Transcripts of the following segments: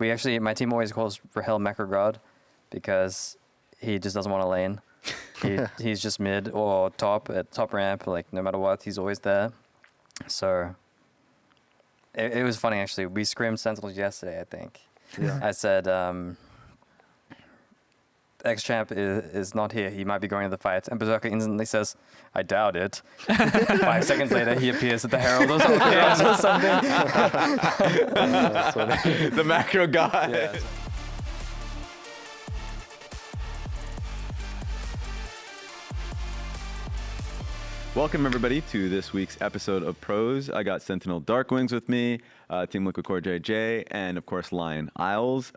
My team always calls Rahel Macrogod because he just doesn't want to lane. He's just mid or top at top ramp, like no matter what, he's always there. So it was funny actually. We scrimmed Sentinels yesterday, I think. Yeah. I said, X-Champ is not here. He might be going to the fight. And Berserker instantly says, I doubt it. 5 seconds later, he appears at the Herald or something. The macro guy. Yeah. Welcome, everybody, to this week's episode of Pros. I got Sentinels Darkwings with me, Team Liquid CoreJJ, and, of course, Lyon Isles.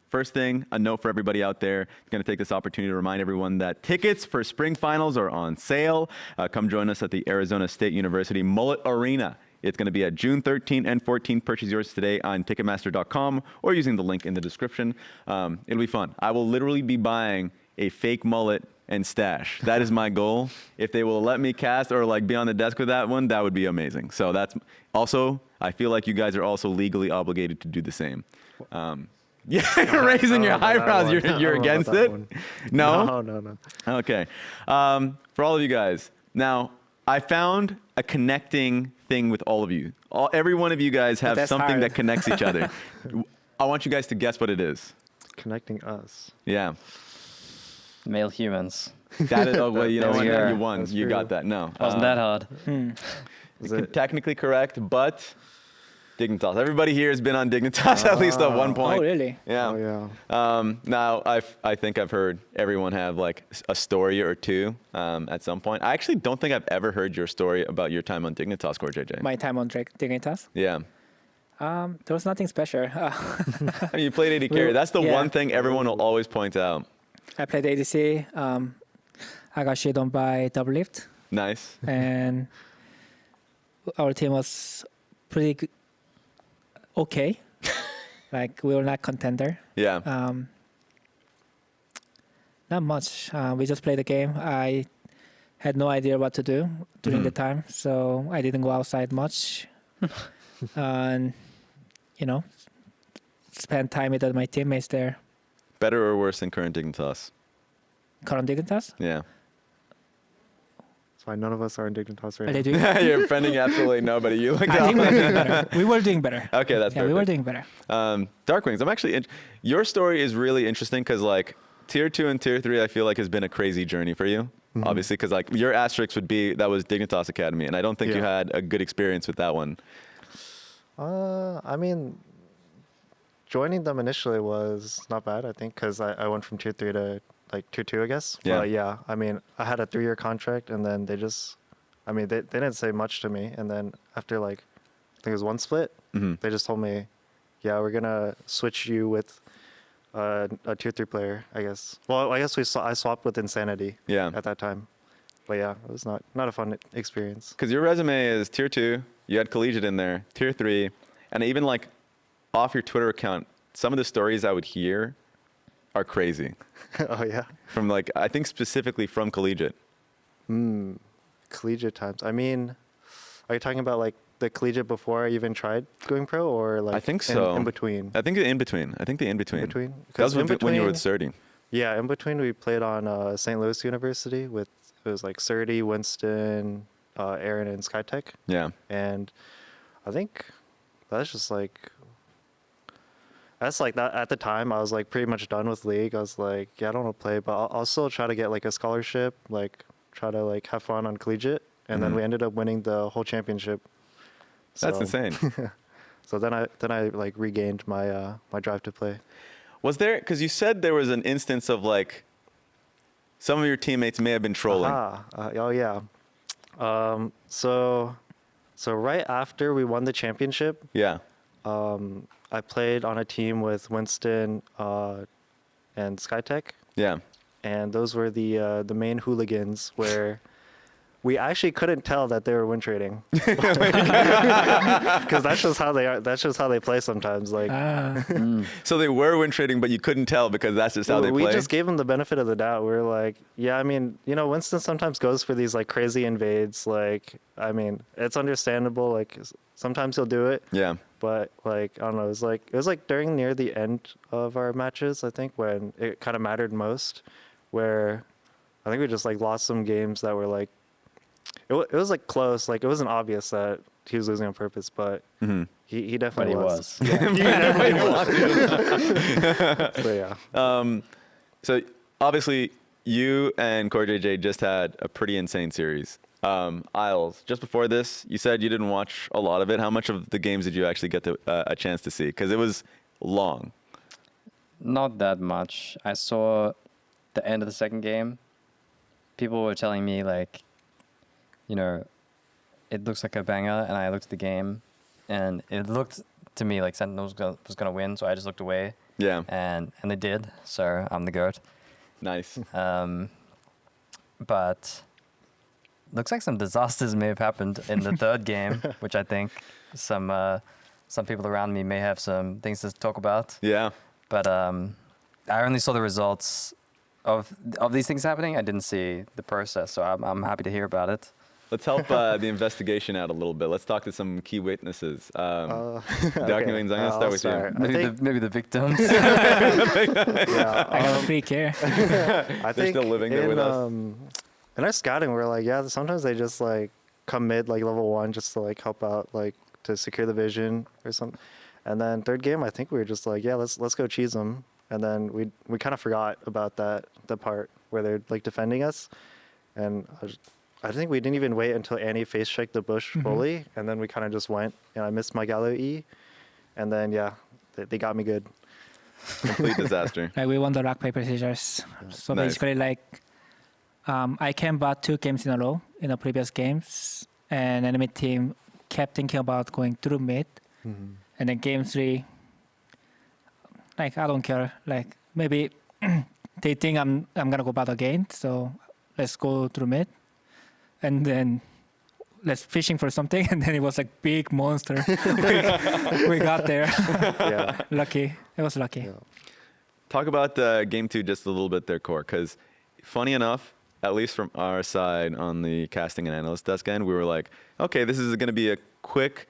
First thing, a note for everybody out there. I'm going to take this opportunity to remind everyone that tickets for spring finals are on sale. Come join us at the Arizona State University Mullet Arena. It's going to be at June 13th and 14th. Purchase yours today on Ticketmaster.com or using the link in the description. It'll be fun. I will literally be buying a fake mullet and stash. That is my goal. If they will let me cast or like be on the desk with that one, that would be amazing. So that's also, I feel like you guys are also legally obligated to do the same. Yeah, you're raising your eyebrows. You're against it? No? No. Okay. For all of you guys, now I found a connecting thing with all of you. Every one of you guys have something that connects each other. I want you guys to guess what it is. Connecting us. Yeah. Male humans. That is, oh, well, you know what? Sure. You won. That's You true. got that. No. Wasn't that hard? Is it? Technically correct, but Dignitas. Everybody here has been on Dignitas at least at one point. Oh, really? Yeah. Oh, yeah. Now, I think I've heard everyone have like a story or two at some point. I actually don't think I've ever heard your story about your time on Dignitas, CoreJJ. My time on Dignitas? Yeah. There was nothing special. I mean, you played AD carry. That's the one thing everyone will always point out. I played ADC. I got shit on by double lift. Nice. And our team was pretty good. Okay. Like, we were not contender. Yeah. Not much. We just played the game. I had no idea what to do during the time, so I didn't go outside much. And, spend time with my teammates there. Better or worse than current Dignitas? Current Dignitas? Yeah. That's why none of us are in Dignitas right Are they now. doing You're offending absolutely nobody. You looked I think we were out. doing better. We were doing better. Okay, that's Yeah, perfect. we were doing better. Darkwings, I'm actually, your story is really interesting because like tier 2 and tier 3, I feel like has been a crazy journey for you. Obviously, because like your asterisk would be, that was Dignitas Academy. And I don't think you had a good experience with that one. I mean, joining them initially was not bad, I think, because I went from tier 3 to like tier 2, I guess. Yeah. But yeah, I mean, I had a 3-year contract, and then they didn't say much to me. And then after like, I think it was one split, they just told me, yeah, we're going to switch you with a tier 3 player, I guess. Well, I guess I swapped with Insanity at that time. But yeah, it was not a fun experience. Because your resume is tier 2, you had collegiate in there, tier 3, and even like off your Twitter account, some of the stories I would hear are crazy. Oh, yeah. From like, I think specifically from collegiate. Collegiate times. I mean, are you talking about like the collegiate before I even tried going pro, or like I think so. in between? I think the in between. In between. That was in when you were with between- Surdy. Yeah, in between we played on St. Louis University it was like Surdy, Winston, Aaron, and Skytech. Yeah. And I think that's like that at the time. I was like pretty much done with league. I was like, yeah, I don't want to play, but I'll still try to get like a scholarship, like try to like have fun on collegiate. And then we ended up winning the whole championship. That's So- insane. So then I like regained my my drive to play. Was there, because you said there was an instance of like, some of your teammates may have been trolling. Oh yeah. So right after we won the championship, Yeah. I played on a team with Winston and Skytech, Yeah. and those were the main hooligans where we actually couldn't tell that they were win trading because that's just how they are. That's just how they play sometimes. Like So they were win trading, but you couldn't tell because that's just how they we play. just gave them the benefit of the doubt. We're like, yeah, I mean, Winston sometimes goes for these like crazy invades. Like, I mean, it's understandable. Like, sometimes he'll do it. Yeah. But like I don't know, it was like during near the end of our matches, I think, when it kind of mattered most, where I think we just like lost some games that were like it was like close, like it wasn't obvious that he was losing on purpose, but he definitely But he was. was. Yeah, he definitely was. So yeah. So obviously, you and CoreJJ just had a pretty insane series. Isles, just before this, you said you didn't watch a lot of it. How much of the games did you actually get a chance to see? Because it was long. Not that much. I saw the end of the second game. People were telling me, like, you know, it looks like a banger, and I looked at the game, and it looked to me like Sentinels was going to win, so I just looked away. Yeah. And they did, so I'm the GOAT. Nice. But looks like some disasters may have happened in the third game, which I think some people around me may have some things to talk about. Yeah. But I only saw the results of these things happening. I didn't see the process, so I'm happy to hear about it. Let's help the investigation out a little bit. Let's talk to some key witnesses. Darkwings, I'm going to start with you. Maybe the victims. Yeah, I got a free care. I think still living there with us? In our scouting, we're like, yeah, sometimes they just like come mid like level 1 just to like help out, like to secure the vision or something. And then third game, I think we were just like, yeah, let's go cheese them. And then we kind of forgot about the part where they're like defending us. And I think we didn't even wait until Annie face checked the bush fully, and then we kind of just went. And I missed my Gallo E, and then yeah, they got me good. Complete disaster. Like we won the rock paper scissors. So Nice. basically, like I came back 2 games in a row in the previous games, and enemy team kept thinking about going through mid, and then game 3, like I don't care. Like maybe they think I'm gonna go bad again, so let's go through mid, and then let's fishing for something, and then it was like big monster. we got there. Yeah, Lucky. It was lucky. yeah. Talk about game 2 just a little bit there, Core, because funny enough, at least from our side on the casting and analyst desk end, we were like, okay, this is going to be a quick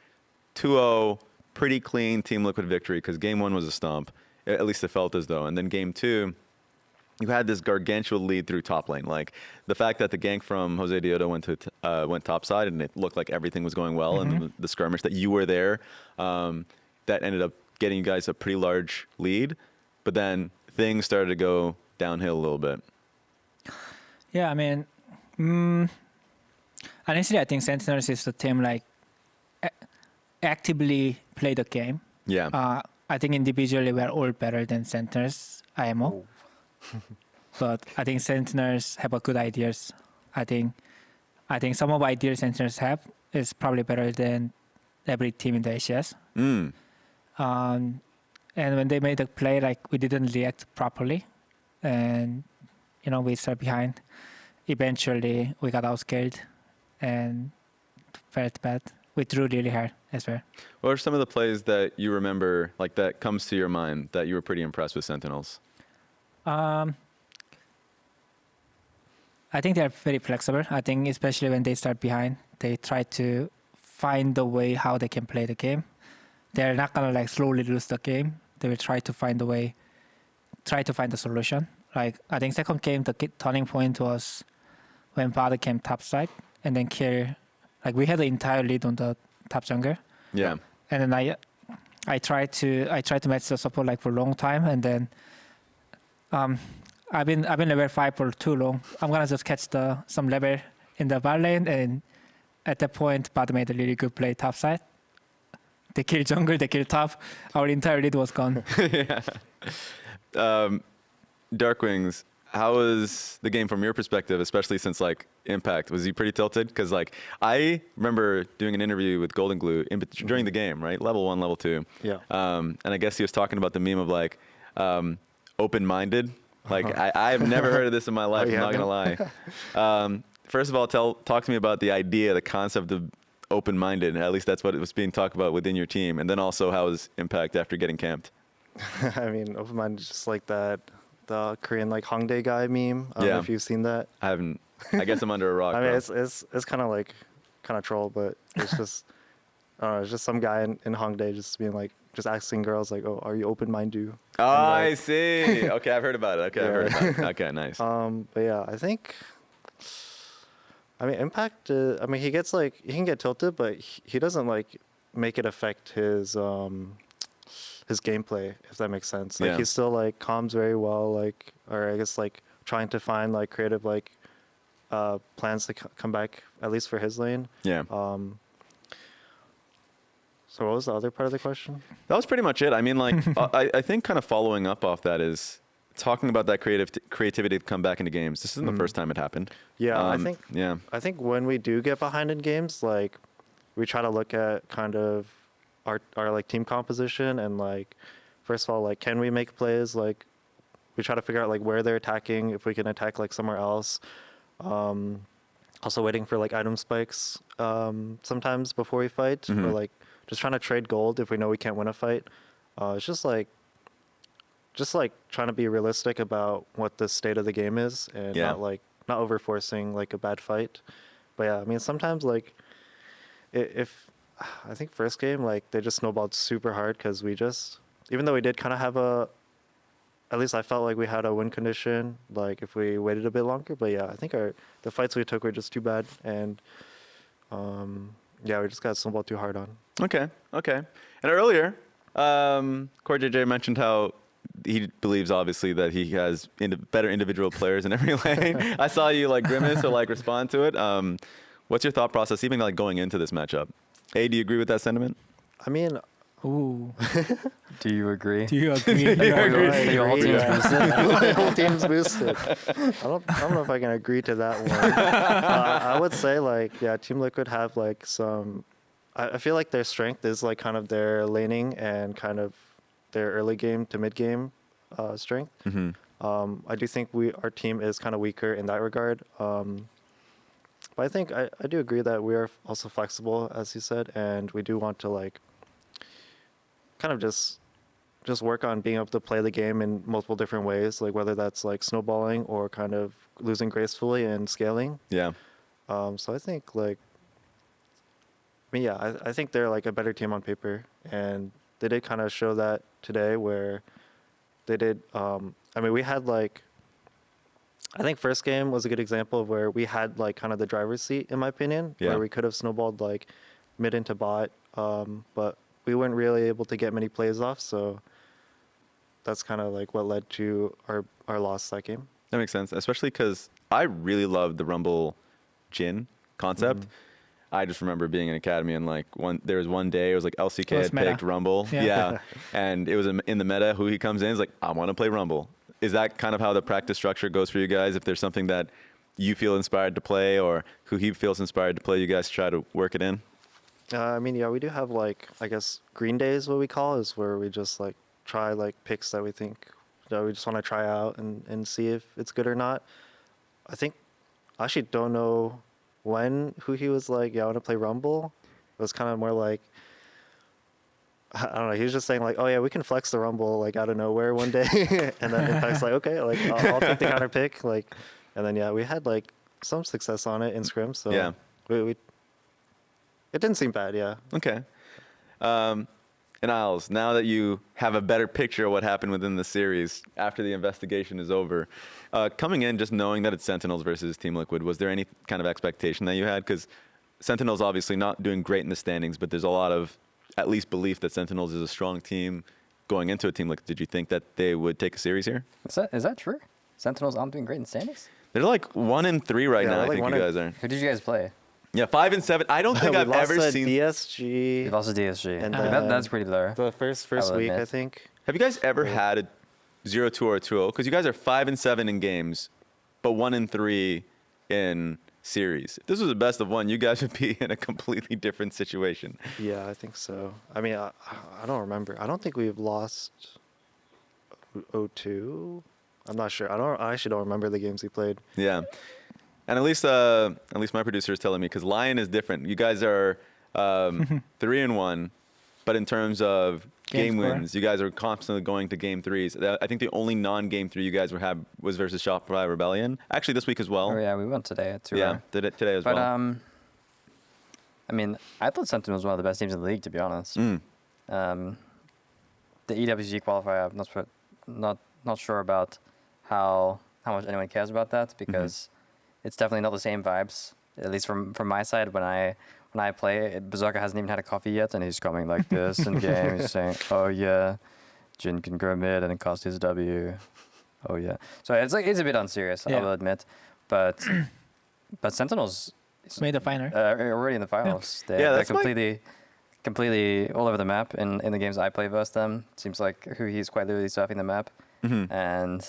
2-0, pretty clean Team Liquid victory, because game 1 was a stomp. At least it felt as though. And then game 2, you had this gargantuan lead through top lane. Like the fact that the gank from Jose Diodo went top side, and it looked like everything was going well, and the skirmish that you were there, that ended up getting you guys a pretty large lead. But then things started to go downhill a little bit. Yeah, I mean, honestly, I think Sentinels is the team like actively play the game. Yeah. I think individually we're all better than Sentinels IMO. But I think Sentinels have a good ideas. I think some of the ideas Sentinels have is probably better than every team in the ACS. And when they made the play, like we didn't react properly, and we started behind. Eventually, we got outscared and felt bad. We threw really hard as well. What are some of the plays that you remember, like that comes to your mind, that you were pretty impressed with Sentinels? I think they're very flexible. I think especially when they start behind, they try to find the way how they can play the game. They're not gonna like slowly lose the game. They will try to find a way, try to find a solution. Like I think second game, the turning point was when Bada came top side and then kill. Like we had the entire lead on the top jungle. Yeah. And then I tried to match the support like for a long time, and then I've been level 5 for too long. I'm gonna just catch some level in the bar lane, and at that point, Bad made a really good play top side. They killed jungle, they killed top. Our entire lead was gone. Yeah. Darkwings, how was the game from your perspective, especially since like Impact? Was he pretty tilted? Because like I remember doing an interview with Golden Glue during the game, right? Level 1, level 2. Yeah. And I guess he was talking about the meme of like open-minded. Like I've never heard of this in my life. I'm not gonna lie. First of all, talk to me about the idea, the concept of open-minded. At least that's what it was being talked about within your team. And then also, how was Impact after getting camped? I mean, open-minded is just like the Korean like Hongdae guy meme. I don't know if you've seen that. I haven't. I guess I'm under a rock. I mean, it's kind of troll, but it's just it's just some guy in Hongdae just being like, just asking girls like, "Oh, are you open-minded?" Oh, like, I see. Okay, I've heard about it. Okay, I've heard about it. Okay, nice. But yeah, I think. I mean, Impact. I mean, he can get tilted, but he doesn't like make it affect his gameplay, if that makes sense. Like Yeah. he still like comms very well, like, or I guess like trying to find like creative like plans to come back at least for his lane. Yeah. So what was the other part of the question? That was pretty much it. I mean, like, I think kind of following up off that is talking about that creativity to come back into games. This isn't the first time it happened. Yeah, Yeah. I think when we do get behind in games, like we try to look at kind of our like team composition and like first of all, like can we make plays? Like we try to figure out like where they're attacking, if we can attack like somewhere else. Also waiting for like item spikes sometimes before we fight, or like just trying to trade gold if we know we can't win a fight. It's just like trying to be realistic about what the state of the game is and not over forcing like a bad fight. But yeah, I mean sometimes like if I think first game like they just snowballed super hard because we just, even though we did kind of have at least I felt like we had a win condition like if we waited a bit longer. But yeah, I think the fights we took were just too bad, and yeah, we just got snowballed too hard on. Okay. And earlier, CoreJJ mentioned how he believes obviously that he has better individual players in every lane. I saw you like grimace or like respond to it. What's your thought process even like going into this matchup? Do you agree with that sentiment? I mean, Ooh. Do you agree? Do you agree? Your whole team's boosted? My whole team's boosted. I don't know if I can agree to that one. I would say like, yeah, Team Liquid have like some, I feel like their strength is like kind of their laning and kind of their early game to mid game strength. I do think our team is kind of weaker in that regard. But I think I do agree that we are also flexible, as you said, and we do want to like kind of just work on being able to play the game in multiple different ways, like whether that's like snowballing or kind of losing gracefully and scaling. Yeah. So I think like, I mean, yeah, I think they're like a better team on paper, and they did kind of show that today where they did. I mean, we had like, I think first game was a good example of where we had like kind of the driver's seat, in my opinion, where we could have snowballed like mid into bot, but we weren't really able to get many plays off. So that's kind of like what led to our loss that game. That makes sense, especially because I really loved the Rumble Jhin concept. I just remember being in academy and like there was one day it was like LCK had picked Rumble. Yeah. And it was in the meta who he comes in is like, I want to play Rumble. Is that kind of how the practice structure goes for you guys? If there's something that you feel inspired to play or who he feels inspired to play, you guys try to work it in? I mean, yeah, we do have like, I guess green days, what we call, is where we just like try like picks that we think that we just want to try out and see if it's good or not. I actually don't know who he was like, yeah, I want to play Rumble. It was kind of more like, I don't know, he was just saying like, oh yeah, we can flex the Rumble like out of nowhere one day. And then Impact's like, okay, like I'll take the counter pick. Like, and then yeah, we had like some success on it in scrim. So yeah, it didn't seem bad. Yeah. Okay. And Isles, now that you have a better picture of what happened within the series after the investigation is over, coming in just knowing that it's Sentinels versus Team Liquid, was there any kind of expectation that you had? Because Sentinels obviously not doing great in the standings, but there's a lot of at least belief that Sentinels is a strong team going into a team. Like, did you think that they would take a series here? Is that true? Sentinels aren't doing great in standings? They're like 1-3 right now. I think you guys are. Who did you guys play? Yeah, 5-7. I don't think I've ever seen DSG. You've also DSG. And that's pretty low. The first week, I think. Have you guys ever had a 0-2 or a 2-0? Because you guys are 5-7 in games, but 1-3 in series. If this was a best of one, you guys would be in a completely different situation. Yeah, I think so. I mean, I don't remember. I don't think we've lost 0-2. I'm not sure. I actually don't remember the games we played. Yeah. And at least my producer is telling me, because Lyon is different. You guys are 3-1, but in terms of game wins, you guys are constantly going to game threes. I think the only non-game three you guys was versus Shopify Rebellion. Actually, this week as well. Oh yeah, we went today at 2. Yeah, did it today as well. But I mean, I thought Sentinels was one of the best teams in the league, to be honest. The EWG qualifier, I'm not sure about how much anyone cares about that, because it's definitely not the same vibes. At least from my side, when I play, Berserker hasn't even had a coffee yet, and he's coming like this in game. He's saying, "Oh yeah, Jin can go mid and then cost his W." Oh yeah. So it's a bit unserious, I will admit, but Sentinels Made the final. already in the finals. They're completely all over the map in the games I play versus them. Seems like he's quite literally surfing the map, and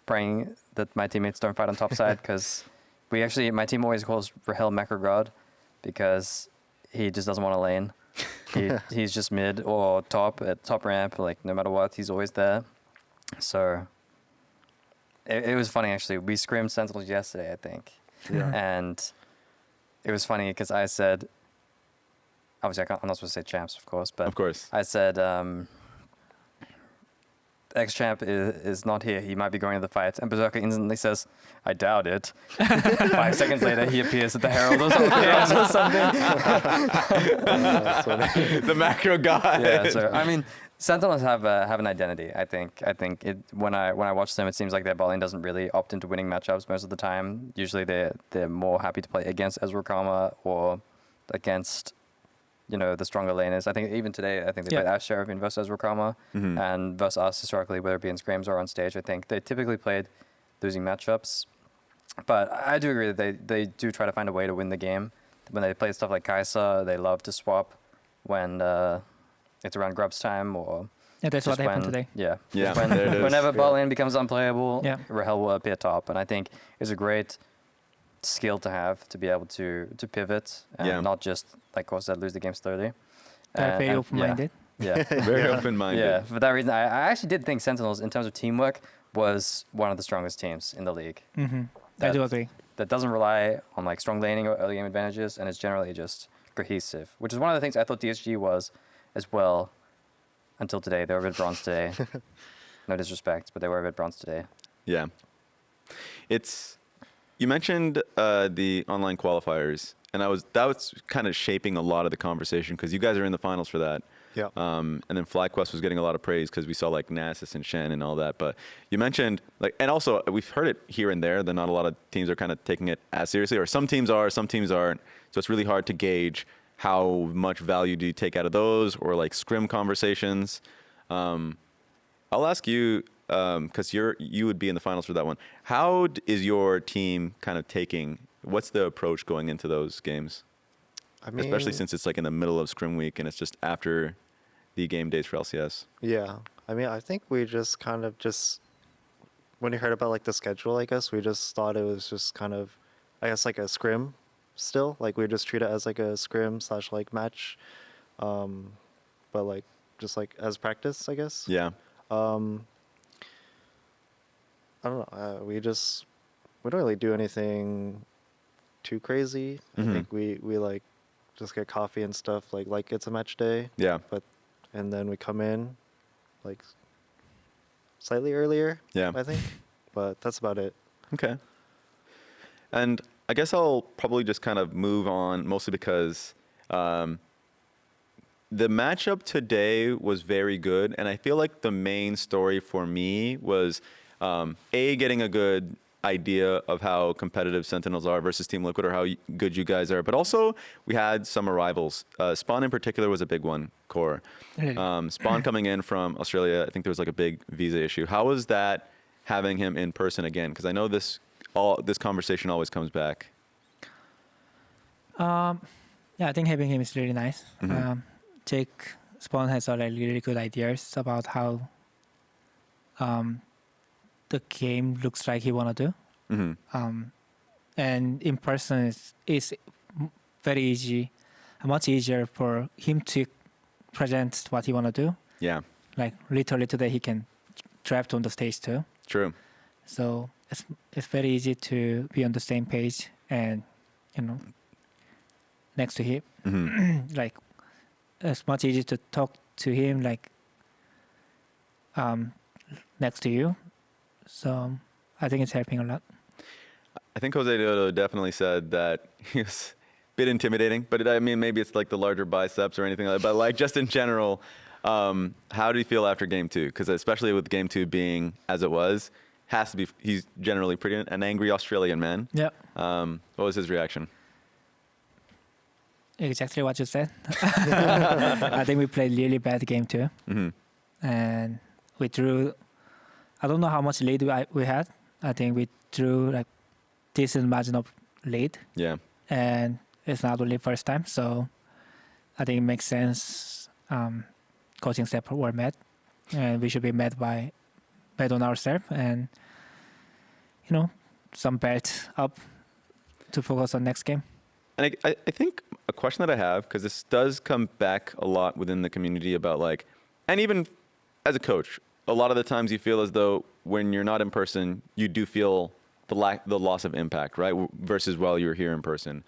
praying that my teammates don't fight on top side, because my team always calls Rahel Macrograd because he just doesn't want to lane. He's just mid or top at top ramp, like no matter what, he's always there. So it was funny, actually. We scrimmed Sentinels yesterday, I think. Yeah. And it was funny because I said, obviously I'm not supposed to say champs, of course, but Of course. I said, X-Champ is not here. He might be going to the fight. And Berserker instantly says, I doubt it. 5 seconds later, he appears at the Herald or something. The macro guy. Yeah, so, I mean, Sentinels have an identity, I think. When I watch them, it seems like their bowling doesn't really opt into winning matchups most of the time. Usually they're more happy to play against Ezreal Karma or against the stronger laners. I think even today, they played Ash Seraphine versus Ezreal Karma, and versus us historically, whether it be in scrims or on stage. I think they typically played losing matchups. But I do agree that they do try to find a way to win the game. When they play stuff like Kai'Sa, they love to swap when it's around grubs time, or That's what happened today. Yeah. There it is. Whenever bot lane becomes unplayable, Yeah. Rahel will appear top, and I think it's a great skill to have, to be able to pivot and not just, like Kor said, lose the game slowly. Very open-minded. Yeah. Very open-minded. Yeah. For that reason, I actually did think Sentinels, in terms of teamwork, was one of the strongest teams in the league. I do agree. That doesn't rely on like strong laning or early game advantages, and is generally just cohesive, which is one of the things I thought DSG was as well until today. They were a bit bronze today. No disrespect, but they were a bit bronze today. Yeah. You mentioned the online qualifiers, and that was kind of shaping a lot of the conversation, because you guys are in the finals for that. Yeah. And then FlyQuest was getting a lot of praise because we saw like Nasus and Shen and all that. But you mentioned and also we've heard it here and there that not a lot of teams are kind of taking it as seriously, or some teams are, some teams aren't. So it's really hard to gauge how much value do you take out of those, or like scrim conversations. I'll ask you, because you would be in the finals for that one. How is your team kind of what's the approach going into those games? I mean, especially since it's like in the middle of scrim week and it's just after the game days for LCS. Yeah. I mean, I think we just kind of when we heard about like the schedule, I guess we just thought it was just kind of, I guess, like a scrim still. Like we just treat it as like a scrim / like match. But like just like as practice, I guess. Yeah. I don't know. We don't really do anything too crazy. I think we like just get coffee and stuff like it's a match day. Yeah. And then we come in like slightly earlier. Yeah. I think. But that's about it. Okay. And I guess I'll probably just kind of move on, mostly because the matchup today was very good, and I feel like the main story for me was getting a good idea of how competitive Sentinels are versus Team Liquid, or how good you guys are. But also, we had some arrivals. Spawn in particular was a big one, Core. Spawn coming in from Australia, I think there was like a big visa issue. How was that, having him in person again? Because I know this conversation always comes back. Yeah, I think having him is really nice. Jake Spawn has already really good ideas about how the game looks like he want to do. And in person is very easy, much easier for him to present what he want to do. Yeah. Like literally today he can draft on the stage too. True. So it's very easy to be on the same page and, next to him. Like it's much easier to talk to him like next to you. So I think it's helping a lot. I think Jose Dodo definitely said that bit intimidating, but I mean, maybe it's like the larger biceps or anything like that. But like just in general, how do you feel after game 2? Because especially with game 2 being as it was, has to be, he's generally pretty an angry Australian man. Yeah. What was his reaction? Exactly what you said. I think we played really bad game 2. And we drew, I don't know how much lead we had. I think we drew like decent margin of lead. Yeah. And it's not only first time, so I think it makes sense. Coaching step were met, and we should be met on ourselves, and some bet up to focus on next game. And I think a question that I have, because this does come back a lot within the community about like, and even as a coach, a lot of the times you feel as though when you're not in person, you do feel the loss of impact, right? Versus while you're here in person.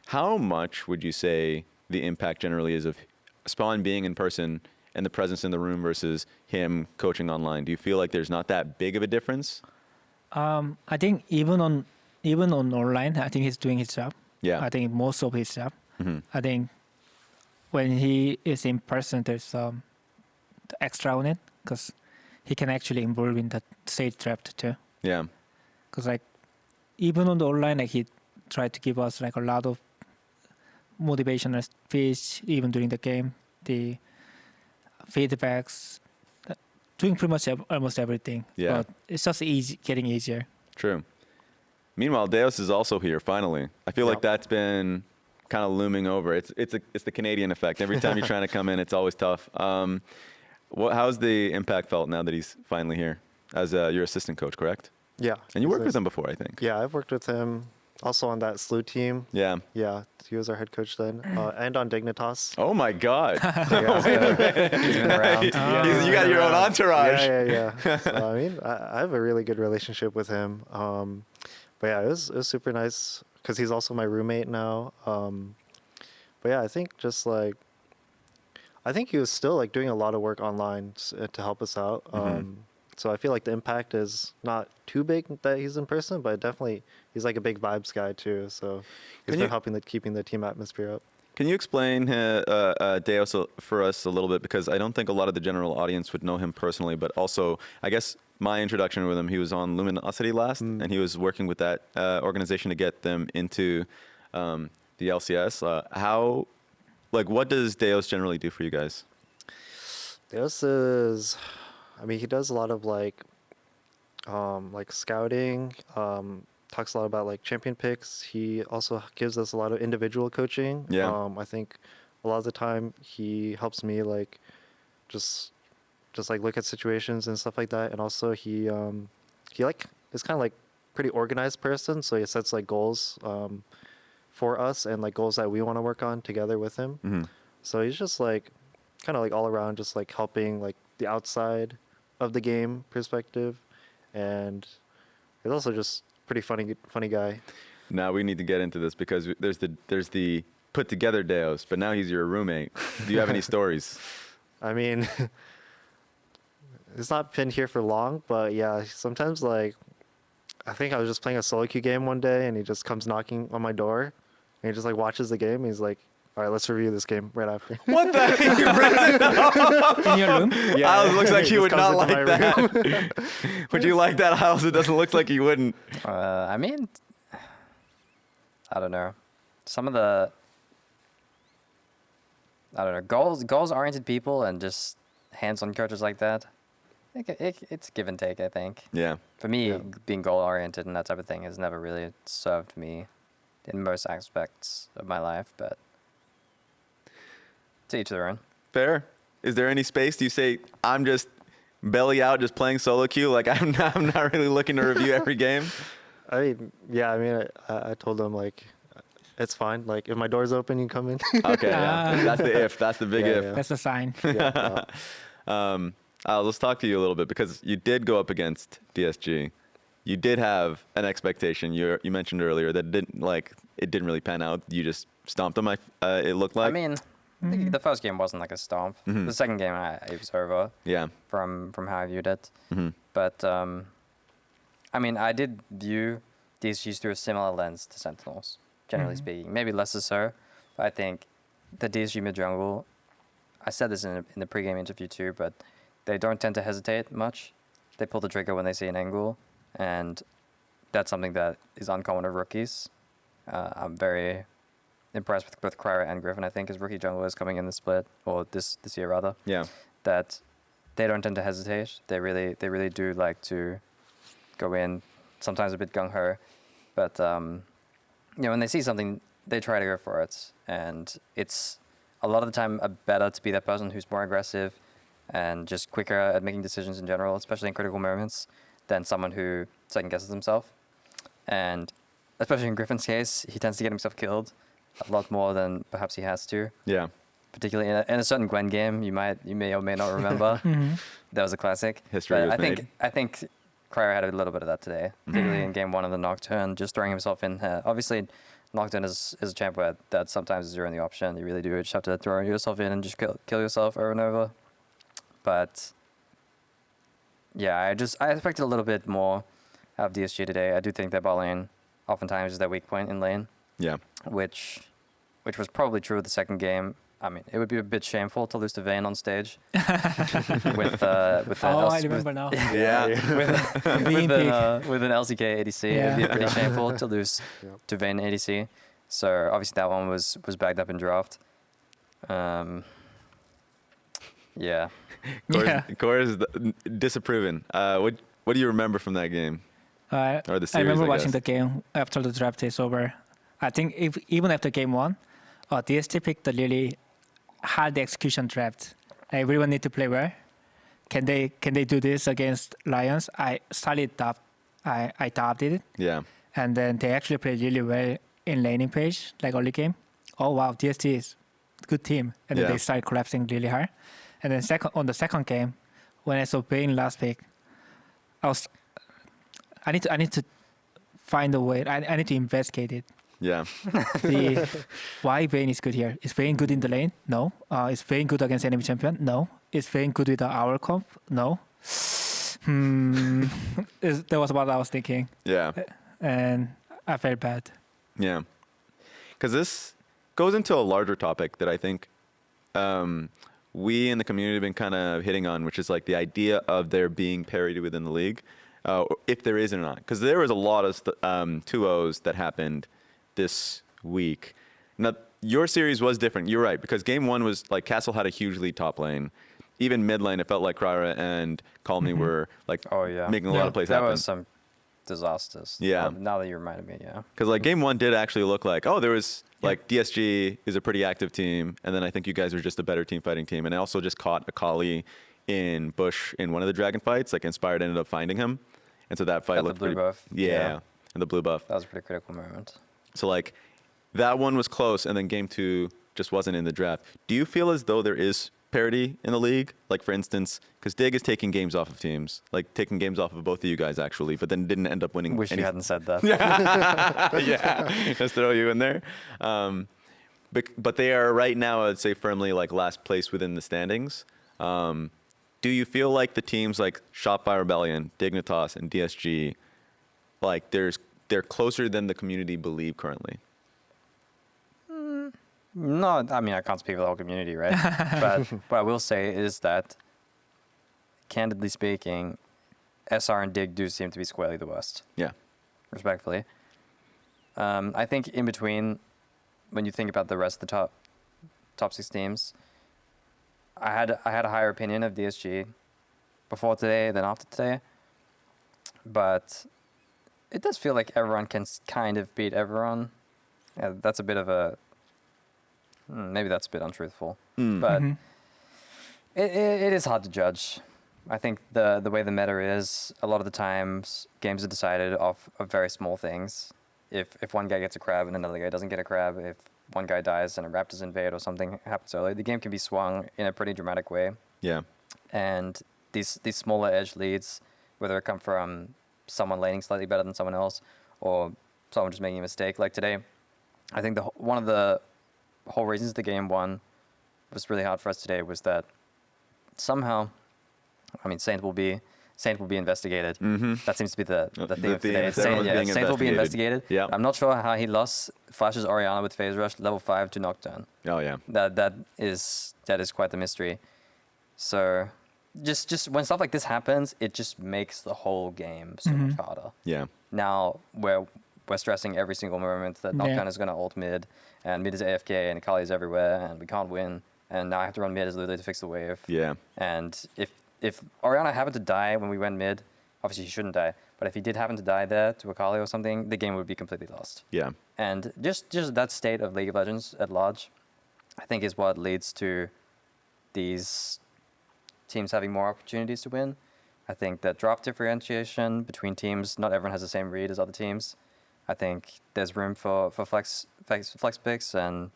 How much would you say the impact generally is of Spawn being in person and the presence in the room versus him coaching online? Do you feel like there's not that big of a difference? I think even on online, I think he's doing his job. Yeah. I think most of his job. I think when he is in person, there's the extra on it because he can actually involve in the stage draft too. Yeah. Because like even on the online, like he tried to give us like a lot of motivational speech even during the game, the feedbacks, doing pretty much almost everything. Yeah. But it's just getting easier. True. Meanwhile, Deos is also here finally. I feel like that's been kind of looming over. It's the Canadian effect. Every time you're trying to come in, it's always tough. How's the impact felt now that he's finally here as your assistant coach, correct? Yeah. And you worked with him before, I think. Yeah, I've worked with him also on that SLU team. Yeah. Yeah, he was our head coach then, and on Dignitas. Oh my God. He's been around. You got your own entourage. Yeah. So, I mean, I have a really good relationship with him. But yeah, it was super nice because he's also my roommate now. But yeah, I think he was still like doing a lot of work online to help us out. So I feel like the impact is not too big that he's in person, but definitely he's like a big vibes guy too. So he's been helping keeping the team atmosphere up. Can you explain Deos for us a little bit? Because I don't think a lot of the general audience would know him personally, but also I guess my introduction with him, he was on Luminosity last, and he was working with that organization to get them into the LCS. What does Deos generally do for you guys? Deos is, he does a lot of like scouting, talks a lot about like champion picks. He also gives us a lot of individual coaching. Yeah. I think a lot of the time he helps me like just like look at situations and stuff like that. And also he like is kind of like pretty organized person. So he sets like goals for us and like goals that we want to work on together with him. So he's just like kind of like all around, just like helping like the outside of the game perspective. And he's also just pretty funny guy. Now we need to get into this because there's the put together Deos, but now he's your roommate. Do you have any stories? I mean, it's not been here for long, but yeah, sometimes like, I think I was just playing a solo queue game one day and he just comes knocking on my door and he just like watches the game. He's like, all right, let's review this game right after. What the heck? You brings it up? In your room? Yeah, It looks like he would not comes into like my room. that. Would you like that, Isles? It doesn't look like you wouldn't. I mean, I don't know. Some of the, goals-oriented people and just hands-on coaches like that, it's give and take, I think. Yeah. For me, being goal-oriented and that type of thing has never really served me in most aspects of my life, but to each their own. Fair. Is there any space? Do you say, I'm just belly out, just playing solo queue? Like, I'm not really looking to review every game? I told him like, it's fine. Like, if my door's open, you can come in. Okay, yeah. That's the if. That's the big if. Yeah. That's a sign. Let's talk to you a little bit because you did go up against DSG. You did have an expectation. You mentioned earlier that it didn't really pan out. You just stomped them. It looked like. I mean, the first game wasn't like a stomp. The second game, it was over. Yeah. From how I viewed it, but I mean, I did view DSGs through a similar lens to Sentinels, generally speaking. Maybe less so. But I think the DSG mid jungle, I said this in the pregame interview too, but they don't tend to hesitate much. They pull the trigger when they see an angle, and that's something that is uncommon of rookies. I'm very impressed with both Cryer and Griffin, I think, as rookie junglers coming in the split, or this year rather. Yeah. That they don't tend to hesitate. They really do like to go in, sometimes a bit gung-ho, but when they see something, they try to go for it, and it's a lot of the time better to be that person who's more aggressive and just quicker at making decisions in general, especially in critical moments, than someone who second guesses himself. And especially in Griffin's case, he tends to get himself killed a lot more than perhaps he has to. Yeah. Particularly in a certain Gwen game, you may or may not remember. That was a classic. History was made. I think Cryer had a little bit of that today, particularly in game 1 of the Nocturne, just throwing himself in. Obviously, Nocturne is a champ where that sometimes is your only option. You really do just have to throw yourself in and just kill yourself over and over. But yeah, I expected a little bit more out of DSG today. I do think that bot lane oftentimes is their weak point in lane. Yeah. Which was probably true of the second game. I mean, it would be a bit shameful to lose to Vayne on stage with I remember now. Yeah. with an LCK ADC. It would be pretty shameful to lose to Vayne ADC. So obviously that one was bagged up in draft. Yeah. Core is disapproving. What do you remember from that game? Or the series, I remember watching guess? the game after the draft is over. I think even after game 1, DST picked the really hard execution draft. Everyone need to play well. Can they do this against Lions? I started top. I doubted it. Yeah. And then they actually played really well in laning page, like early game. Oh wow, DST is a good team. And then they started collapsing really hard. And then on the second game, when I saw Vayne last pick, I need to find a way. I need to investigate it. Yeah. Why Vayne is good here? Is Vayne good in the lane? No. Is Vayne good against enemy champion? No. Is Vayne good with the IRL comp? No. That was what I was thinking. Yeah. And I felt bad. Yeah. Because this goes into a larger topic that I think we in the community have been kind of hitting on, which is like the idea of there being parity within the league, if there is or not. Because there was a lot of 2-0s that happened this week. Now, your series was different. You're right, because game 1 was like Castle had a huge lead top lane. Even mid lane, it felt like Cryer and Calmy were like making a lot of plays happen. That was some disasters. Yeah. Now that you reminded me, yeah. Because like game 1 did actually look like, there was like DSG is a pretty active team, and then I think you guys were just a better team fighting team. And I also just caught Akali in Bush in one of the dragon fights. Like Inspired ended up finding him, and so that fight looked the blue pretty buff. Yeah, and the blue buff. That was a pretty critical moment. So like that one was close, and then game 2 just wasn't in the draft. Do you feel as though there is parity in the league? Like for instance, because Dig is taking games off of teams, like taking games off of both of you guys actually, but then didn't end up winning. Wish you hadn't said that. Yeah, just throw you in there. But they are right now, I'd say firmly like last place within the standings. Do you feel like the teams like Shopify Rebellion, Dignitas, and DSG, like they're closer than the community believe currently? No, I mean, I can't speak for the whole community, right? But what I will say is that, candidly speaking, SR and Dig do seem to be squarely the worst. Yeah. Respectfully. I think in between, when you think about the rest of the top 6 teams, I had a higher opinion of DSG before today than after today. But it does feel like everyone can kind of beat everyone. Yeah, that's a bit of a... maybe that's a bit untruthful. But it is hard to judge. I think the way the meta is, a lot of the times, games are decided off of very small things. If one guy gets a crab and another guy doesn't get a crab, if one guy dies and a Raptors invade or something happens early, the game can be swung in a pretty dramatic way. Yeah. And these smaller edge leads, whether it come from someone laning slightly better than someone else or someone just making a mistake, like today, I think one of the whole reasons the game 1 was really hard for us today was that somehow, I mean, Saint will be Saint will be investigated. Mm-hmm. That seems to be the theme The of today. theme, Saint was being Saint will be investigated. Yeah. I'm not sure how he lost Flash's Orianna with Phase Rush level 5 to Nocturne. Oh yeah. That is quite the mystery. So just when stuff like this happens, it just makes the whole game so much harder. Yeah. Now we're stressing every single moment that Nocturne is going to ult mid, and mid is AFK, and Akali is everywhere, and we can't win. And now I have to run mid as literally to fix the wave. Yeah. And if Orianna happened to die when we went mid, obviously he shouldn't die, but if he did happen to die there to Akali or something, the game would be completely lost. Yeah. And just that state of League of Legends at large, I think is what leads to these teams having more opportunities to win. I think that draft differentiation between teams, not everyone has the same read as other teams. I think there's room for flex picks and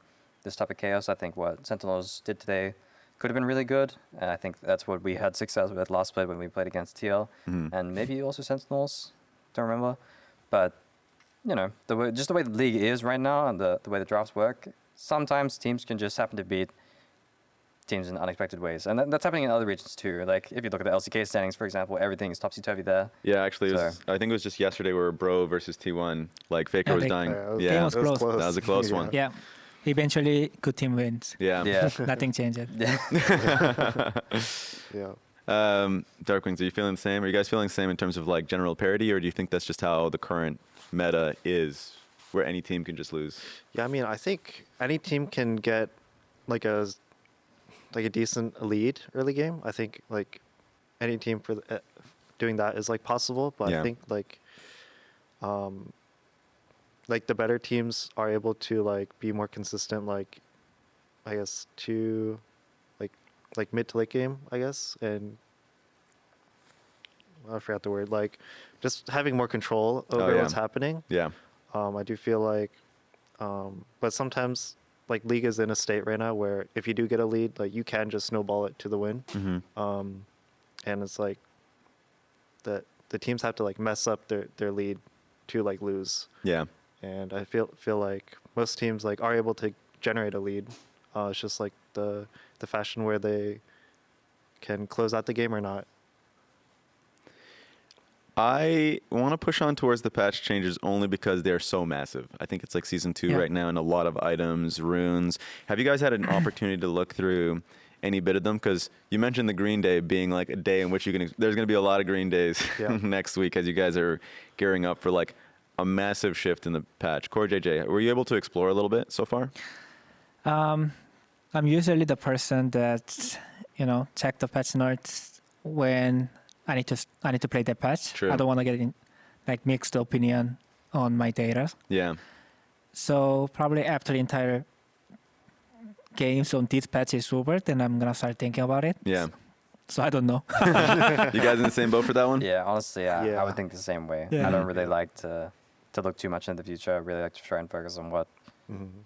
this type of chaos. I think what Sentinels did today could have been really good. And I think that's what we had success with last split when we played against TL. And maybe also Sentinels, don't remember. But, you know, the way the league is right now and the way the drafts work, sometimes teams can just happen to beat teams in unexpected ways. And that's happening in other regions too. Like, if you look at the LCK standings, for example, everything is topsy-turvy there. Yeah, actually, I think it was just yesterday where Bro versus T1, like, Faker was dying. Game was close. That was a close one. Yeah. Eventually, good team wins. Yeah. Yeah. Nothing changed. Yeah. Darkwings, are you feeling the same? Are you guys feeling the same in terms of, like, general parity, or do you think that's just how the current meta is, where any team can just lose? Yeah, I mean, I think any team can get like a decent lead early game. I think like any team for doing that is like possible, but I think like the better teams are able to like be more consistent, like I guess to like mid to late game, I guess, and I forgot the word, like just having more control over what's happening. Yeah. I do feel like, but sometimes like League is in a state right now where if you do get a lead, like you can just snowball it to the win. And it's like the teams have to like mess up their lead to like lose. Yeah. And I feel like most teams like are able to generate a lead. It's just like the fashion where they can close out the game or not. I want to push on towards the patch changes only because they're so massive. I think it's like Season 2 right now, and a lot of items, runes. Have you guys had an opportunity to look through any bit of them? Because you mentioned the Green Day being like a day in which there's going to be a lot of Green Days next week as you guys are gearing up for like a massive shift in the patch. CoreJJ, were you able to explore a little bit so far? I'm usually the person that, check the patch notes when I need to play that patch. True. I don't want to get in like mixed opinion on my data. Yeah. So probably after the entire games on this patch is over, then I'm gonna start thinking about it. Yeah. So I don't know. You guys in the same boat for that one? Yeah, honestly, I would think the same way. Yeah. I don't really like to look too much into the future. I really like to try and focus on what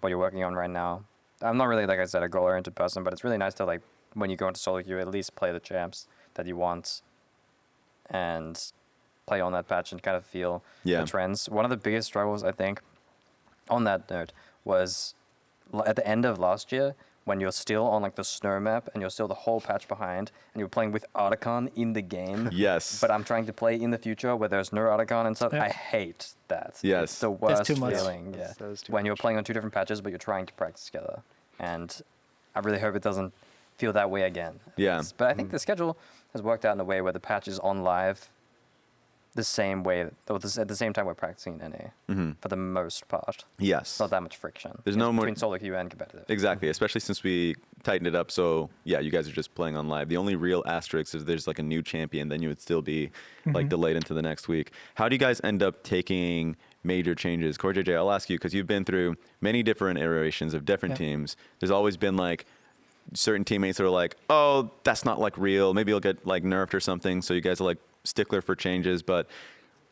you're working on right now. I'm not really, like I said, a goal-oriented person, but it's really nice to, like, when you go into solo queue, at least play the champs that you want and play on that patch and kind of feel the trends. One of the biggest struggles, I think, on that note, was at the end of last year when you're still on like the snow map and you're still the whole patch behind and you're playing with Articon in the game. Yes. But I'm trying to play in the future where there's no Articon and stuff. Yeah. I hate that. Yes. It's the worst too much. feeling. That is too When you're much. playing on two different patches, but you're trying to practice together. And I really hope it doesn't feel that way again. Yeah. But I think the schedule has worked out in a way where the patch is on live the same way, or at the same time we're practicing in NA for the most part. Yes. It's not that much friction. There's no more between solo queue and competitive. Exactly, especially since we tightened it up. So yeah, you guys are just playing on live. The only real asterisk is there's like a new champion, then you would still be like delayed into the next week. How do you guys end up taking major changes? CoreJJ, I'll ask you because you've been through many different iterations of different teams. There's always been like certain teammates that are like, oh, that's not like real. Maybe you'll get like nerfed or something. So you guys are like stickler for changes. But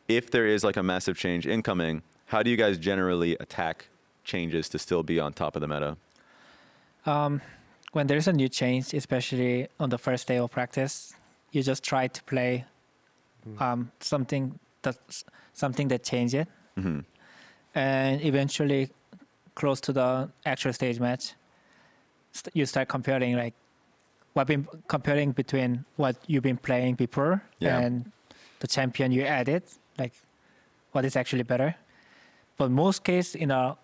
if there is like a massive change incoming, how do you guys generally attack changes to still be on top of the meta? When there's a new change, especially on the first day of practice, you just try to play something that changes it. And eventually, close to the actual stage match, you start comparing like comparing between what you've been playing before and the champion you added, like what is actually better. But most case in a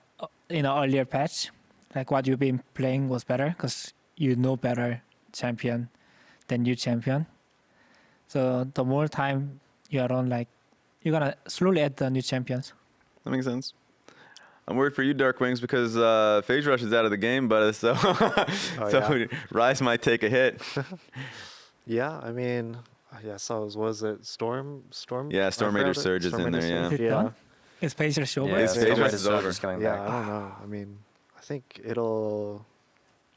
earlier patch, like what you've been playing was better because you know better champion than new champion. So the more time you are on, like you're gonna slowly add the new champions. That makes sense. I'm worried for you, Darkwings, because Phase Rush is out of the game, but so Rise might take a hit. Yeah, I mean, yeah. So was it Storm? Yeah, Storm Raider Surge is in there. Yeah. Is it done? Is Phase Rush over? Yeah, Phase Rush is Surge over. is coming Yeah, back. I don't know. I mean, I think it'll.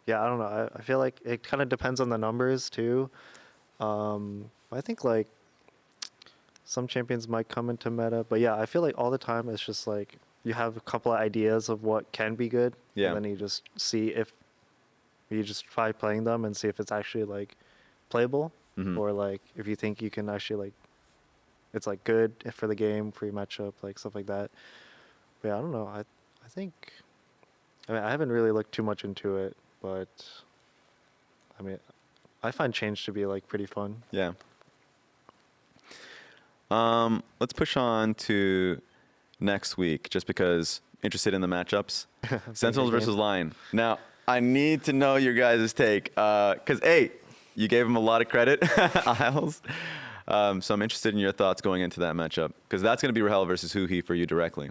Yeah, I don't know. I feel like it kind of depends on the numbers too. I think like some champions might come into meta, but yeah, I feel like all the time it's just like you have a couple of ideas of what can be good, Yeah. and then you just see if you just try playing them and see if it's actually like playable, or like if you think you can actually like it's like good for the game, for your matchup, like stuff like that. But yeah, I don't know. I think I mean I haven't really looked too much into it, but I mean I find change to be like pretty fun. Yeah. Let's push on to next week, just because interested in the matchups. Sentinels versus Lion. Now, I need to know your guys' take, because A, you gave him a lot of credit, Isles. So I'm interested in your thoughts going into that matchup, because that's going to be Rahel versus Huhi for you directly.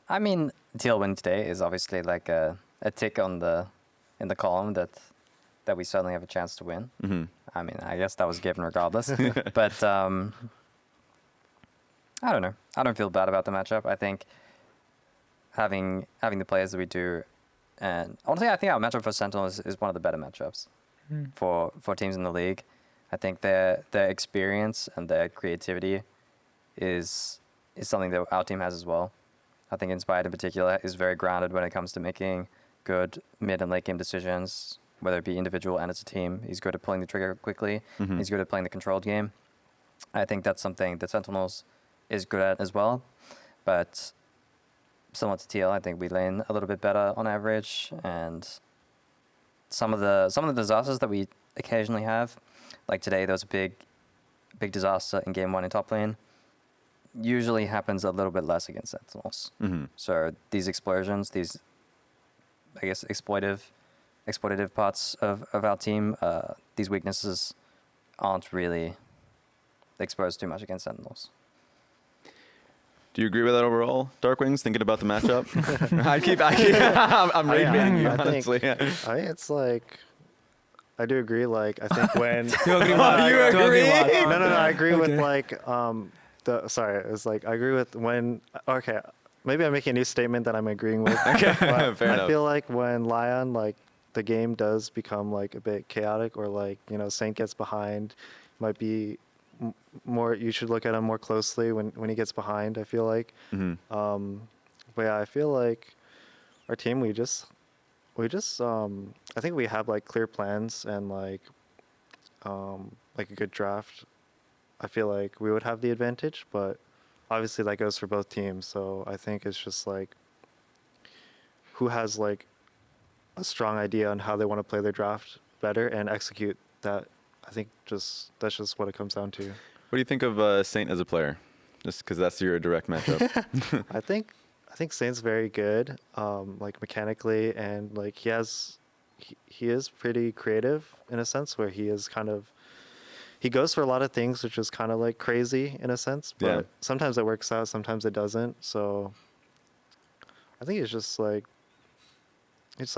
I mean, TL win today is obviously like a tick on in the column that we certainly have a chance to win. I mean, I guess that was given regardless. But I don't know. I don't feel bad about the matchup. I think having the players that we do, and honestly, I think our matchup for Sentinel is one of the better matchups for teams in the league. I think their experience and their creativity is something that our team has as well. I think Inspired in particular is very grounded when it comes to making good mid and late game decisions, whether it be individual and as a team. He's good at pulling the trigger quickly. He's good at playing the controlled game. I think that's something that Sentinels is good at as well. But similar to TL, I think we lane a little bit better on average. And some of the disasters that we occasionally have, like today there was a big disaster in game 1 in top lane, usually happens a little bit less against Sentinels. So these explosions, these, I guess, exploitative parts of our team, these weaknesses aren't really exposed too much against Sentinels. Do you agree with that overall, Darkwings, thinking about the matchup? I'm rage-baiting you, I think- honestly. It's like I do agree. Like I think when Do agree what? You Do agree? what? no, I agree with Okay. like it's like I agree with when okay, maybe I'm making a new statement that I'm agreeing with. Okay, but fair I enough. feel like when Lyon, like the game does become like a bit chaotic, or like Saint gets behind, might be more. You should look at him more closely when he gets behind. I feel like, but yeah, I feel like our team we just I think we have like clear plans and like a good draft. I feel like we would have the advantage, but obviously that goes for both teams. So I think it's just like who has like a strong idea on how they want to play their draft better and execute that. I think that's just what it comes down to. What do you think of Saint as a player? Just because that's your direct matchup. I think Saint's very good, like mechanically, and like he is pretty creative in a sense where he goes for a lot of things, which is kind of like crazy in a sense, but Yeah. sometimes it works out, sometimes it doesn't. So I think it's like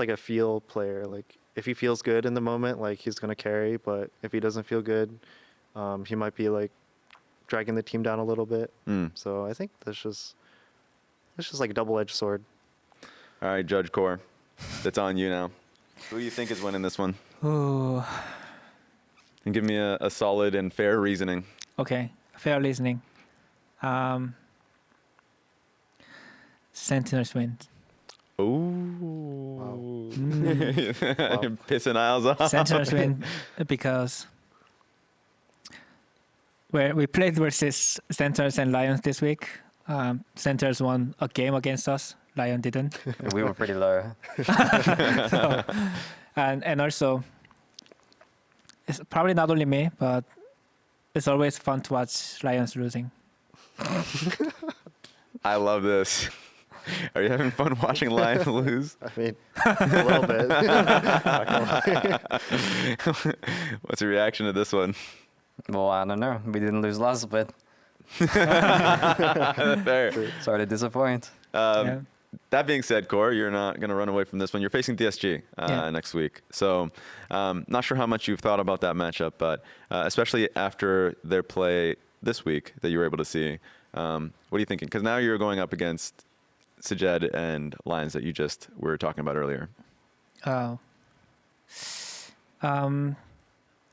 a feel player. Like if he feels good in the moment, like he's gonna carry, but if he doesn't feel good, he might be like dragging the team down a little bit. So I think that's just like a double-edged sword. All right, Judge Core, that's on you now. Who do you think is winning this one? Ooh, And give me a solid and fair reasoning. okay, fair listening. Sentinels win. Ooh. You're pissing Isles off. Sentinels win because we played versus Sentinels and Lions this week. Sentinels won a game against us. Lion didn't. We were pretty low. And also, it's probably not only me, but it's always fun to watch Lions losing. I love this. Are you having fun watching Lions lose? I mean, a little bit. Not gonna lie. What's your reaction to this one? Well, I don't know. We didn't lose last split. Fair. Sorry to disappoint. Yeah. That being said, Core, you're not going to run away from this one. You're facing DSG next week. So not sure how much you've thought about that matchup, but especially after their play this week that you were able to see, what are you thinking? Because now you're going up against Sajed and Lions that you just were talking about earlier. I don't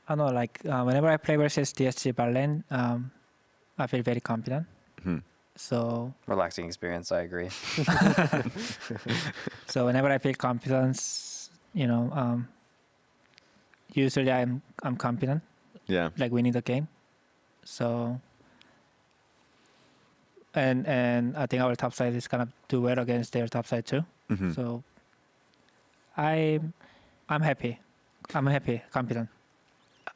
know, like whenever I play versus DSG Berlin, I feel very confident. Mm-hmm. So Relaxing experience, I agree. so whenever I feel confidence, usually I'm confident, Yeah. like winning the game. So and I think our top side is gonna do well against their top side too. Mm-hmm. So I'm happy. Confident.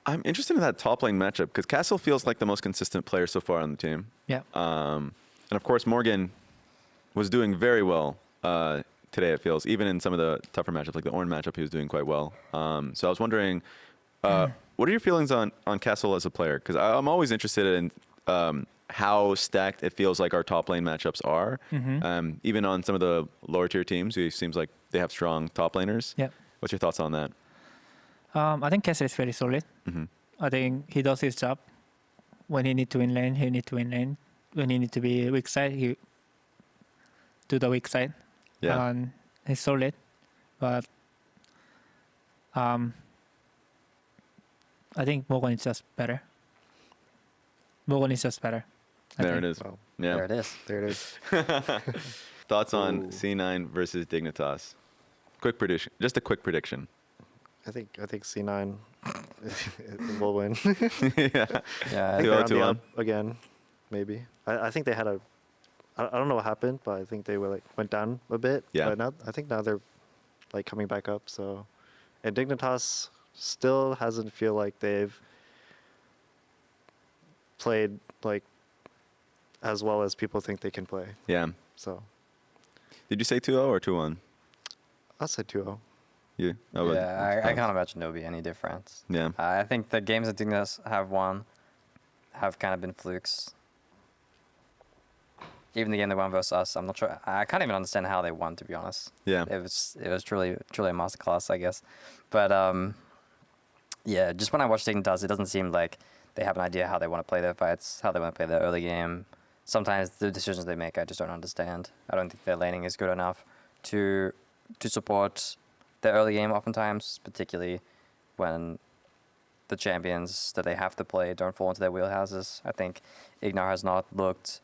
I'm interested in that top lane matchup because Castle feels like the most consistent player so far on the team. Yeah. And of course, Morgan was doing very well today, it feels. Even in some of the tougher matchups, like the Ornn matchup, he was doing quite well. So I was wondering, what are your feelings on Castle as a player? Because I'm always interested in how stacked it feels like our top lane matchups are. Mm-hmm. Even on some of the lower tier teams, it seems like they have strong top laners. Yeah. What's your thoughts on that? I think Castle is very solid. Mm-hmm. I think he does his job. When he need to win lane, he need to win lane. When he need to be weak side, he do the weak side. Yeah. And he's solid, but I think Morgan is just better. There it is. Wow. Yeah. There it is. There it is. Thoughts on Ooh. C9 versus Dignitas? Quick prediction. Just a quick prediction. I think C9 will win. Yeah. Yeah, I think 2-0, they're on the 2-1. up again, maybe. I think they had I don't know what happened, but I think they went down a bit. Yeah. But now I think now they're coming back up. So, and Dignitas still hasn't feel like they've played as well as people think they can play. Yeah. So Did you say 2-0 or 2-1? I'll say 2-0. You? Oh, but- yeah, I can't imagine there'll be any difference. Yeah. I think the games that Dignitas have won have kind of been flukes. Even the game they won versus us, I'm not sure. I can't even understand how they won, to be honest. Yeah. It was truly a masterclass, I guess. But yeah, just when I watch Dignitas, it doesn't seem like they have an idea how they want to play their fights, how they want to play their early game. Sometimes the decisions they make, I just don't understand. I don't think their laning is good enough to support their early game oftentimes, particularly when the champions that they have to play don't fall into their wheelhouses. I think Ignar has not looked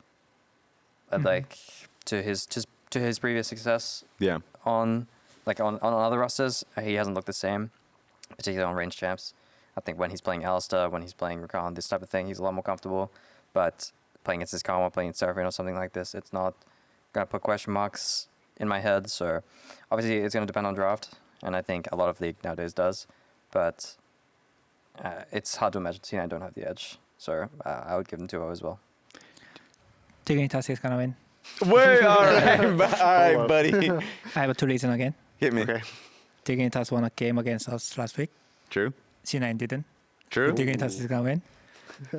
like to his previous success Yeah. on other rosters. He hasn't looked the same, particularly on range champs. I think when he's playing Alistair, when he's playing Rakan, this type of thing, he's a lot more comfortable. But playing against his Karma, playing Seraphine or something like this, it's not going to put question marks in my head. So obviously it's going to depend on draft, and I think a lot of League nowadays does. But it's hard to imagine C9 don't have the edge. So I would give them 2-0 as well. Dignitas is gonna win. Way, all right, buddy. I have 2 reasons again. Hit me. Okay. Dignitas won a game against us last week. True. C9 didn't. True. Dignitas is gonna win.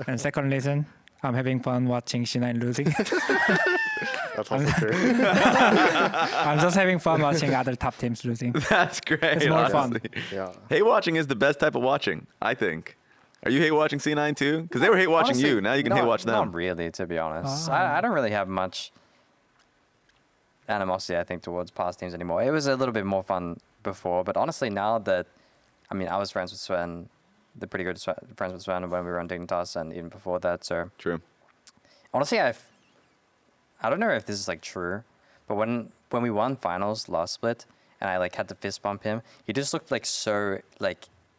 And second reason, I'm having fun watching C9 losing. That's also true. I'm just having fun watching other top teams losing. That's great. It's more fun. honestly. Yeah. Hate watching is the best type of watching, I think. Are you hate watching C9 too? Because they were hate watching Honestly, you. Now you can hate watch them. Not really, to be honest. Ah. I don't really have much animosity, I think, towards past teams anymore. It was a little bit more fun before, but honestly, now that, I mean, I was friends with Sven, pretty good friends with Sven when we were on Dignitas and even before that, so. True. Honestly, I don't know if this is true, but when we won finals last split and I had to fist bump him, he just looked so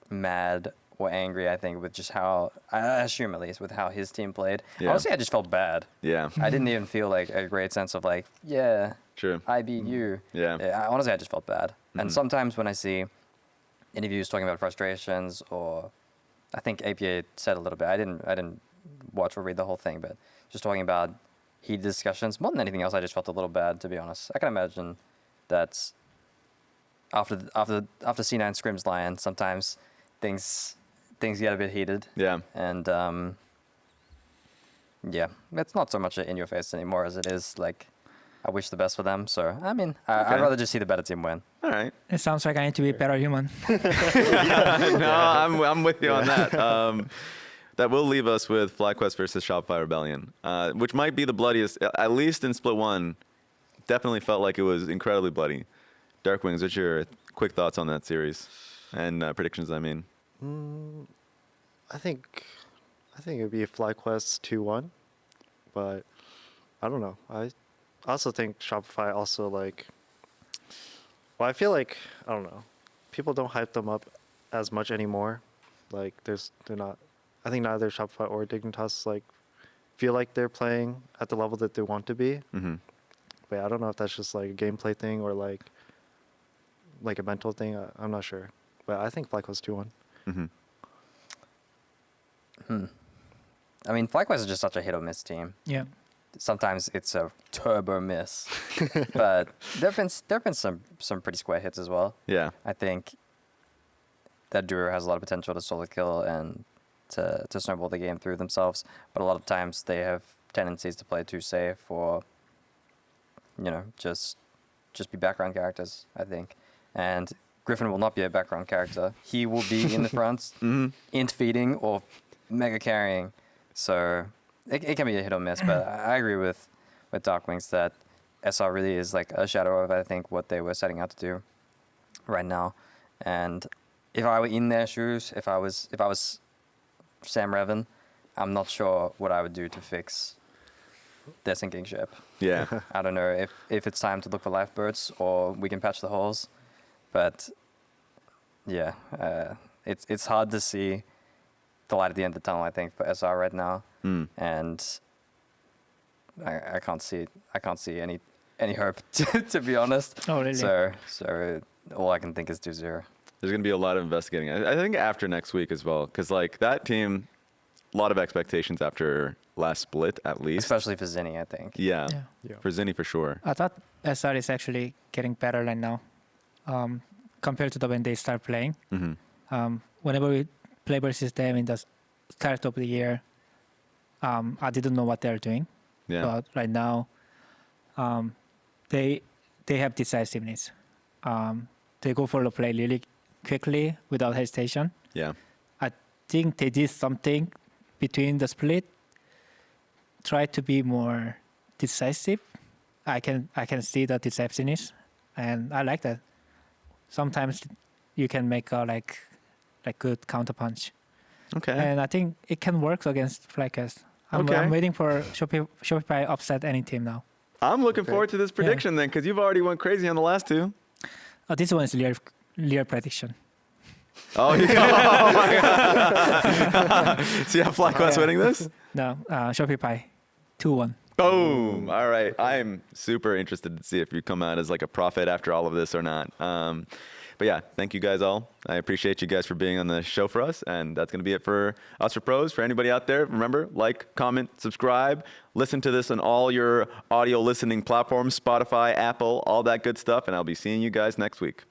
mad or angry, I think, with just how, I assume at least, with how his team played. Yeah. Honestly, I just felt bad. Yeah. I didn't even feel a great sense of yeah, True. I beat you. Yeah. Honestly, I just felt bad. And sometimes when I see interviews talking about frustrations, or I think APA said a little bit, I didn't watch or read the whole thing, but just talking about heated discussions, more than anything else, I just felt a little bad, to be honest. I can imagine that after C9 scrims Lion, sometimes things get a bit heated. Yeah. And yeah, it's not so much in your face anymore as it is like, I wish the best for them. So I mean, I'd rather just see the better team win. All right. It sounds like I need to be a better human. No, I'm with you on that. That will leave us with FlyQuest versus Shopify Rebellion, which might be the bloodiest, at least in Split 1. Definitely felt like it was incredibly bloody. Darkwings, what's your quick thoughts on that series and predictions? I mean, I think it'd be FlyQuest 2-1, but I don't know. I also think Shopify also like. Well, I feel like I don't know. People don't hype them up as much anymore. Like they're not. I think neither Shopify or Dignitas like feel like they're playing at the level that they want to be. mm-hmm. But I don't know if that's just like a gameplay thing or like a mental thing. I'm not sure. But I think FlyQuest 2-1. Mm-hmm. I mean, FlyQuest is just such a hit or miss team. Yeah. Sometimes it's a turbo miss, but there've been some pretty square hits as well. Yeah. I think that duo has a lot of potential to solo kill and to snowball the game through themselves, but a lot of times they have tendencies to play too safe or, you know, just be background characters, I think. And Griffin will not be a background character. He will be in the front, int feeding or mega carrying. So it can be a hit or miss, but I agree with Darkwings that SR really is like a shadow of, I think, what they were setting out to do right now. And if I were in their shoes, if I was Sam Revan, I'm not sure what I would do to fix their sinking ship. Yeah. I don't know if it's time to look for lifeboats or we can patch the holes, but yeah, it's hard to see the light at the end of the tunnel, I think, for SR right now. And I can't see any hope to be honest. Oh, really? So all I can think is 2-0. There's going to be a lot of investigating. I think after next week as well, because like that team, a lot of expectations after last split at least. Especially for Zinni, I think. Yeah. Yeah. For Zinni for sure. I thought SR is actually getting better right now, compared to when they start playing. Whenever we play versus them in the start of the year, I didn't know what they're doing. Yeah. But right now, they have decisiveness. They go for the play really quickly without hesitation. Yeah. I think they did something between the split. Try to be more decisive. I can see the decisiveness, and I like that. Sometimes you can make a like good counterpunch. Okay. And I think it can work against FlyQuest. I'm waiting for Shopify upset any team now. I'm looking forward to this prediction then, because you've already went crazy on the last two. This one is Lear prediction. Oh, you go. Oh my God. So you have FlyQuest winning this? No, Shopify 2-1. Boom. All right. I'm super interested to see if you come out as like a prophet after all of this or not. But yeah, thank you guys all. I appreciate you guys for being on the show for us. And that's going to be it for us for pros. For anybody out there, remember, like, comment, subscribe. Listen to this on all your audio listening platforms, Spotify, Apple, all that good stuff. And I'll be seeing you guys next week.